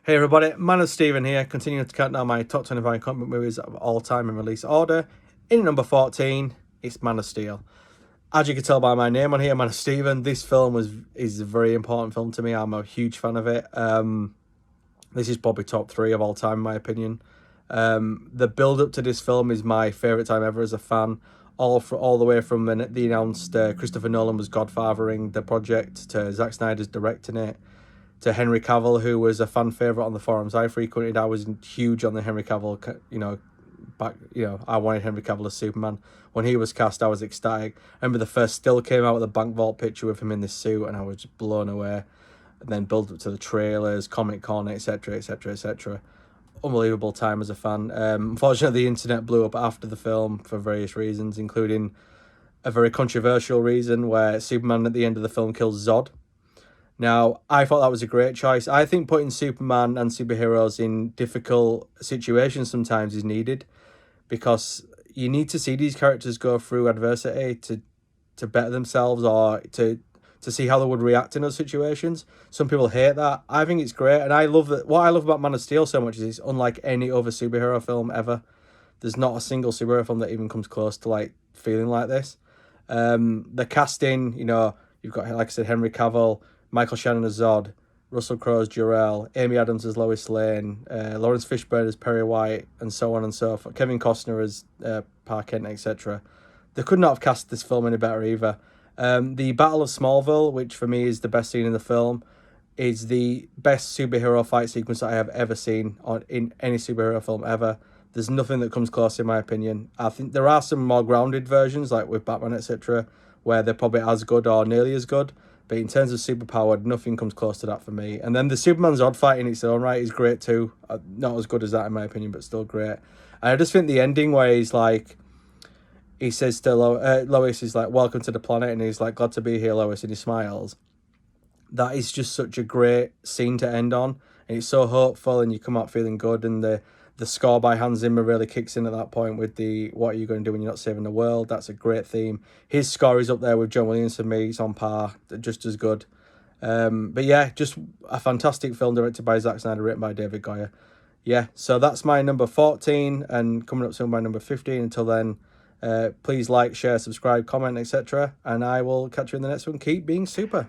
Hey everybody, Man of Steven here, continuing to count down my top 25 comic book movies of all time in release order. In number 14, it's Man of Steel. As you can tell by my name on here, Man of Steven, this film is a very important film to me. I'm a huge fan of it. This is probably top 3 of all time in my opinion. The build-up to this film is my favourite time ever as a fan. All the way from when the announced Christopher Nolan was godfathering the project, to Zack Snyder's directing it, to Henry Cavill, who was a fan favourite on the forums I frequented. I was huge on the Henry Cavill, I wanted Henry Cavill as Superman. When he was cast, I was ecstatic. I remember the first still came out with a bank vault picture with him in this suit, and I was just blown away. And then build up to the trailers, Comic Con, etc., etc., etc. Unbelievable time as a fan. Unfortunately, the internet blew up after the film for various reasons, including a very controversial reason where Superman at the end of the film kills Zod. Now, I thought that was a great choice. I think putting Superman and superheroes in difficult situations sometimes is needed, because you need to see these characters go through adversity to better themselves, or to see how they would react in those situations. Some people hate that. I think it's great, and I love that. What I love about Man of Steel so much is it's unlike any other superhero film ever. There's not a single superhero film that even comes close to like feeling like this. The casting, you've got, like I said, Henry Cavill, Michael Shannon as Zod, Russell Crowe as Jor-El, Amy Adams as Lois Lane, Lawrence Fishburne as Perry White, and so on and so forth. Kevin Costner as Pa Kent, etc. They could not have cast this film any better either. The Battle of Smallville, which for me is the best scene in the film, is the best superhero fight sequence that I have ever seen in any superhero film ever. There's nothing that comes close in my opinion. I think there are some more grounded versions, like with Batman, etc., where they're probably as good or nearly as good. But in terms of superpowered, nothing comes close to that for me. And then the Superman Zod fight in its own right is great too. Not as good as that in my opinion, but still great. And I just think the ending where he's like, he says to Lois, is like, welcome to the planet, and he's like, glad to be here, Lois, and he smiles. That is just such a great scene to end on. And it's so hopeful, and you come out feeling good. And the score by Hans Zimmer really kicks in at that point with the what are you going to do when you're not saving the world. That's a great theme. His score is up there with John Williams for me. It's on par, just as good. But yeah, just a fantastic film directed by Zack Snyder, written by David Goyer. Yeah, so that's my number 14, and coming up soon my number 15. Until then, please like, share, subscribe, comment, etc. And I will catch you in the next one. Keep being super.